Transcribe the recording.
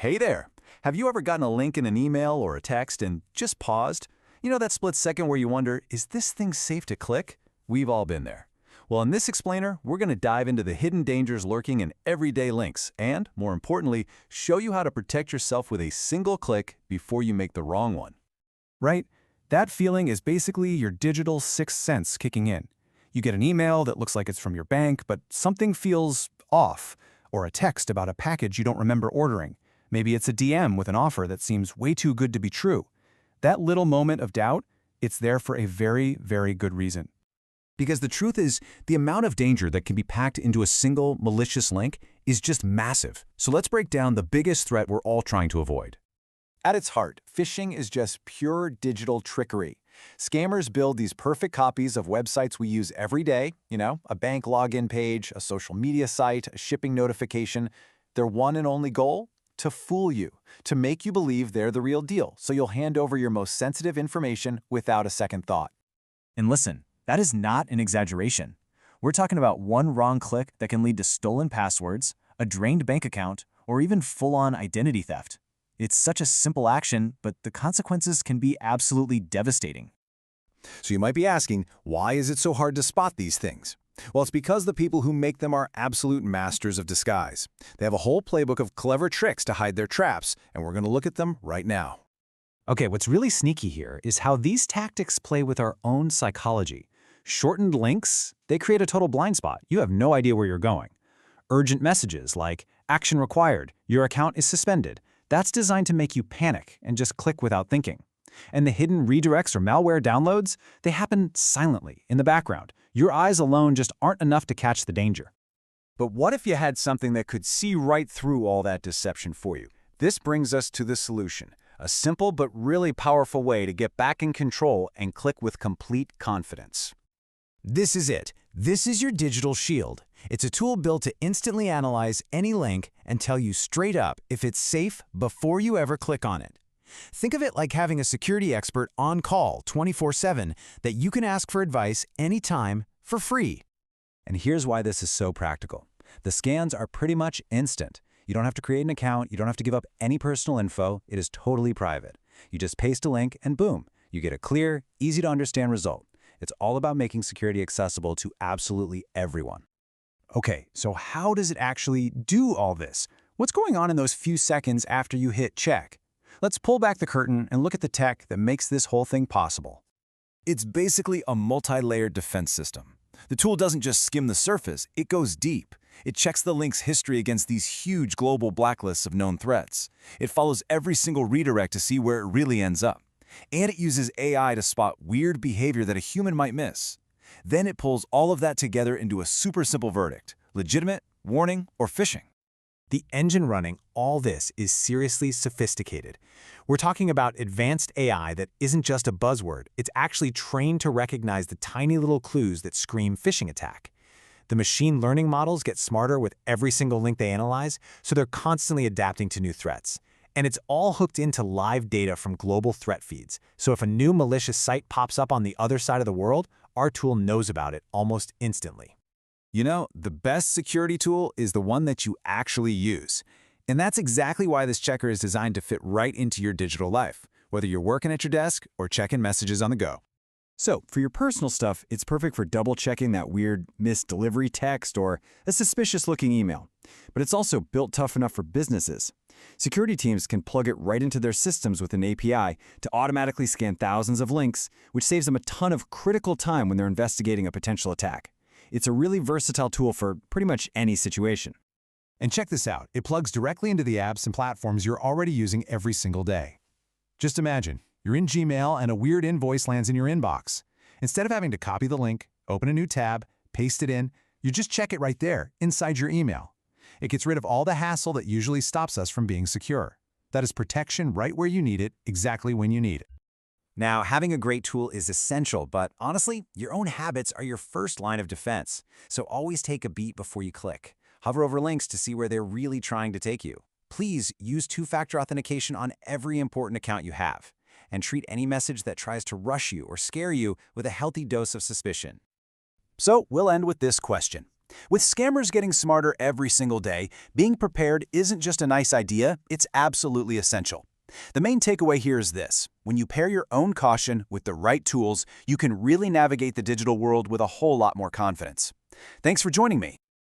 Hey there! Have you ever gotten a link in an email or a text and just paused? You know that split second where you wonder, is this thing safe to click? We've all been there. Well, in this explainer, we're going to dive into the hidden dangers lurking in everyday links and, more importantly, show you how to protect yourself with a single click before you make the wrong one. Right? That feeling is basically your digital sixth sense kicking in. You get an email that looks like it's from your bank, but something feels off, or a text about a package you don't remember ordering. Maybe it's a DM with an offer that seems way too good to be true. That little moment of doubt, it's there for a very, very good reason. Because the truth is, the amount of danger that can be packed into a single malicious link is just massive. So let's break down the biggest threat we're all trying to avoid. At its heart, phishing is just pure digital trickery. Scammers build these perfect copies of websites we use every day, a bank login page, a social media site, a shipping notification. Their one and only goal? To fool you, to make you believe they're the real deal, so you'll hand over your most sensitive information without a second thought. And listen, that is not an exaggeration. We're talking about one wrong click that can lead to stolen passwords, a drained bank account, or even full-on identity theft. It's such a simple action, but the consequences can be absolutely devastating. So you might be asking, why is it so hard to spot these things? Well, it's because the people who make them are absolute masters of disguise. They have a whole playbook of clever tricks to hide their traps, and we're going to look at them right now. Okay, what's really sneaky here is how these tactics play with our own psychology. Shortened links, they create a total blind spot. You have no idea where you're going. Urgent messages like, action required, your account is suspended. That's designed to make you panic and just click without thinking. And the hidden redirects or malware downloads, they happen silently in the background. Your eyes alone just aren't enough to catch the danger. But what if you had something that could see right through all that deception for you? This brings us to the solution, a simple but really powerful way to get back in control and click with complete confidence. This is it. This is your digital shield. It's a tool built to instantly analyze any link and tell you straight up if it's safe before you ever click on it. Think of it like having a security expert on call 24/7 that you can ask for advice anytime for free. And here's why this is so practical. The scans are pretty much instant. You don't have to create an account, you don't have to give up any personal info, it is totally private. You just paste a link and boom, you get a clear, easy to understand result. It's all about making security accessible to absolutely everyone. Okay, so how does it actually do all this? What's going on in those few seconds after you hit check? Let's pull back the curtain and look at the tech that makes this whole thing possible. It's basically a multi-layered defense system. The tool doesn't just skim the surface, it goes deep. It checks the link's history against these huge global blacklists of known threats. It follows every single redirect to see where it really ends up. And it uses AI to spot weird behavior that a human might miss. Then it pulls all of that together into a super simple verdict: legitimate, warning, or phishing. The engine running all this is seriously sophisticated. We're talking about advanced AI that isn't just a buzzword, it's actually trained to recognize the tiny little clues that scream phishing attack. The machine learning models get smarter with every single link they analyze, so they're constantly adapting to new threats. And it's all hooked into live data from global threat feeds, so if a new malicious site pops up on the other side of the world, our tool knows about it almost instantly. You know, the best security tool is the one that you actually use. And that's exactly why this checker is designed to fit right into your digital life, whether you're working at your desk or checking messages on the go. So, for your personal stuff, it's perfect for double-checking that weird missed delivery text or a suspicious-looking email. But it's also built tough enough for businesses. Security teams can plug it right into their systems with an API to automatically scan thousands of links, which saves them a ton of critical time when they're investigating a potential attack. It's a really versatile tool for pretty much any situation. And check this out, it plugs directly into the apps and platforms you're already using every single day. Just imagine, you're in Gmail and a weird invoice lands in your inbox. Instead of having to copy the link, open a new tab, paste it in, you just check it right there, inside your email. It gets rid of all the hassle that usually stops us from being secure. That is protection right where you need it, exactly when you need it. Now, having a great tool is essential, but honestly, your own habits are your first line of defense. So always take a beat before you click. Hover over links to see where they're really trying to take you. Please use two-factor authentication on every important account you have. And treat any message that tries to rush you or scare you with a healthy dose of suspicion. So we'll end with this question. With scammers getting smarter every single day, being prepared isn't just a nice idea, it's absolutely essential. The main takeaway here is this: when you pair your own caution with the right tools, you can really navigate the digital world with a whole lot more confidence. Thanks for joining me.